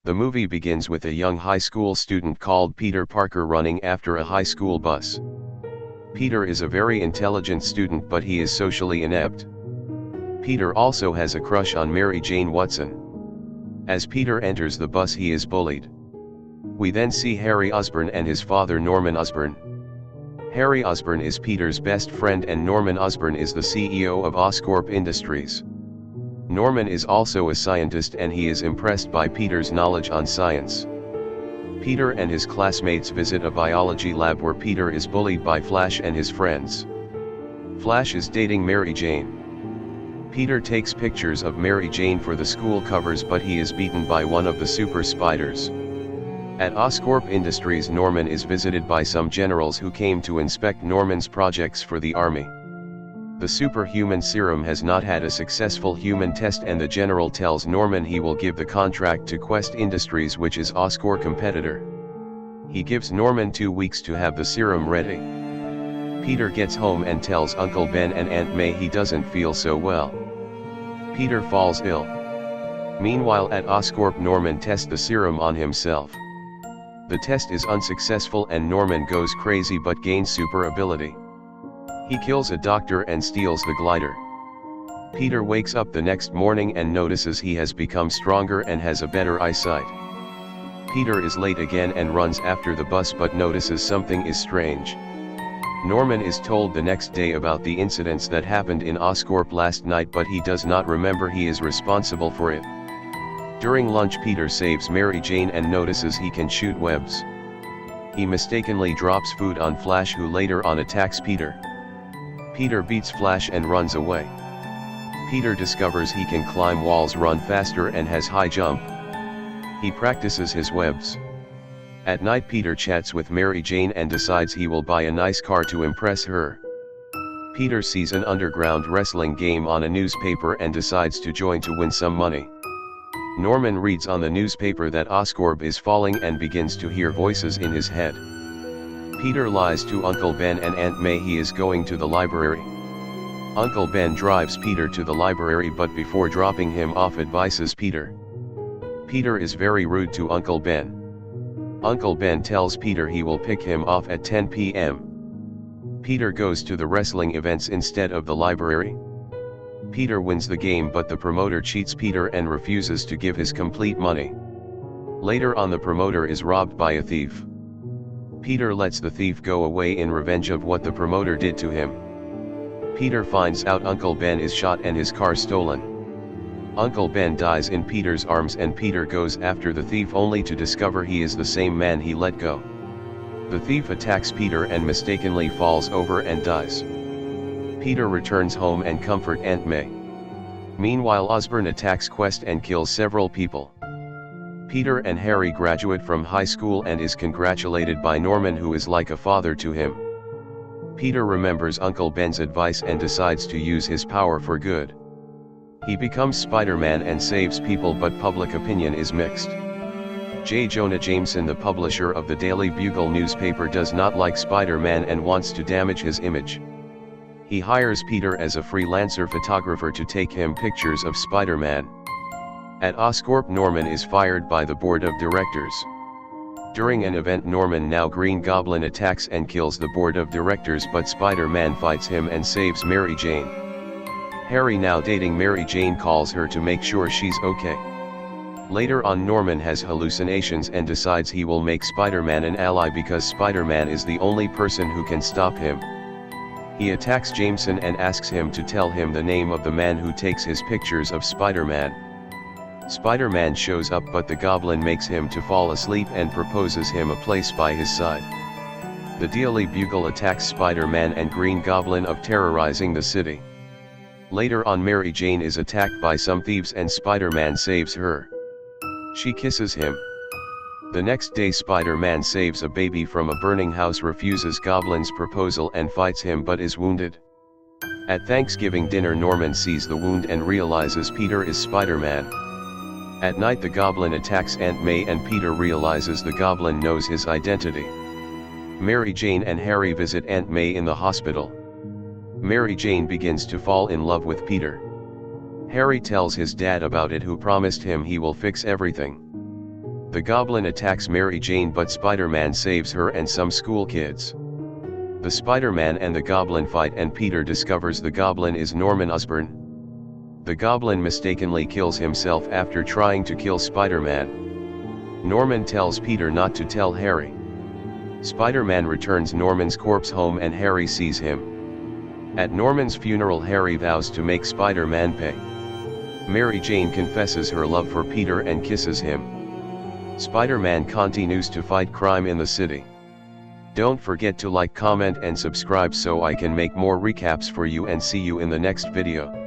The movie begins with a young high school student called Peter Parker running after a high school bus. Peter is a very intelligent student, but he is socially inept. Peter also has a crush on Mary Jane Watson. As Peter enters the bus, he is bullied. We then see Harry Osborn and his father Norman Osborn. Harry Osborn is Peter's best friend and Norman Osborn is the CEO of Oscorp Industries. Norman is also a scientist and he is impressed by Peter's knowledge on science. Peter and his classmates visit a biology lab where Peter is bullied by Flash and his friends. Flash is dating Mary Jane. Peter takes pictures of Mary Jane for the school covers, but he is beaten by one of the super spiders. At Oscorp Industries, Norman is visited by some generals who came to inspect Norman's projects for the army. The superhuman serum has not had a successful human test and the general tells Norman he will give the contract to Quest Industries, which is Oscorp competitor. He gives Norman 2 weeks to have the serum ready. Peter gets home and tells Uncle Ben and Aunt May he doesn't feel so well. Peter falls ill. Meanwhile at Oscorp, Norman tests the serum on himself. The test is unsuccessful and Norman goes crazy but gains super ability. He kills a doctor and steals the glider. Peter wakes up the next morning and notices he has become stronger and has a better eyesight. Peter is late again and runs after the bus but notices something is strange. Norman is told the next day about the incidents that happened in Oscorp last night, but he does not remember he is responsible for it. During lunch, Peter saves Mary Jane and notices he can shoot webs. He mistakenly drops food on Flash, who later on attacks Peter. Peter beats Flash and runs away. Peter discovers he can climb walls, run faster and has high jump. He practices his webs. At night, Peter chats with Mary Jane and decides he will buy a nice car to impress her. Peter sees an underground wrestling game on a newspaper and decides to join to win some money. Norman reads on the newspaper that Oscorp is falling and begins to hear voices in his head. Peter lies to Uncle Ben and Aunt May he is going to the library. Uncle Ben drives Peter to the library, but before dropping him off advises Peter. Peter is very rude to Uncle Ben. Uncle Ben tells Peter he will pick him off at 10 p.m. Peter goes to the wrestling events instead of the library. Peter wins the game, but the promoter cheats Peter and refuses to give his complete money. Later on, the promoter is robbed by a thief. Peter lets the thief go away in revenge of what the promoter did to him. Peter finds out Uncle Ben is shot and his car stolen. Uncle Ben dies in Peter's arms and Peter goes after the thief only to discover he is the same man he let go. The thief attacks Peter and mistakenly falls over and dies. Peter returns home and comforts Aunt May. Meanwhile, Osborn attacks Quest and kills several people. Peter and Harry graduate from high school and is congratulated by Norman, who is like a father to him. Peter remembers Uncle Ben's advice and decides to use his power for good. He becomes Spider-Man and saves people, but public opinion is mixed. J. Jonah Jameson, the publisher of the Daily Bugle newspaper, does not like Spider-Man and wants to damage his image. He hires Peter as a freelancer photographer to take him pictures of Spider-Man. At Oscorp, Norman is fired by the board of directors. During an event, Norman, now Green Goblin, attacks and kills the board of directors, but Spider-Man fights him and saves Mary Jane. Harry, now dating Mary Jane, calls her to make sure she's okay. Later on, Norman has hallucinations and decides he will make Spider-Man an ally because Spider-Man is the only person who can stop him. He attacks Jameson and asks him to tell him the name of the man who takes his pictures of Spider-Man. Spider-Man shows up, but the Goblin makes him to fall asleep and proposes him a place by his side. The Daily Bugle attacks Spider-Man and Green Goblin of terrorizing the city. Later on, Mary Jane is attacked by some thieves and Spider-Man saves her. She kisses him. The next day, Spider-Man saves a baby from a burning house, refuses Goblin's proposal and fights him but is wounded. At Thanksgiving dinner, Norman sees the wound and realizes Peter is Spider-Man. At night, the Goblin attacks Aunt May and Peter realizes the Goblin knows his identity. Mary Jane and Harry visit Aunt May in the hospital. Mary Jane begins to fall in love with Peter. Harry tells his dad about it, who promised him he will fix everything. The Goblin attacks Mary Jane, but Spider-Man saves her and some school kids. The Spider-Man and the Goblin fight, and Peter discovers the Goblin is Norman Osborn. The Goblin mistakenly kills himself after trying to kill Spider-Man. Norman tells Peter not to tell Harry. Spider-Man returns Norman's corpse home and Harry sees him. At Norman's funeral, Harry vows to make Spider-Man pay. Mary Jane confesses her love for Peter and kisses him. Spider-Man continues to fight crime in the city. Don't forget to like, comment and subscribe so I can make more recaps for you, and see you in the next video.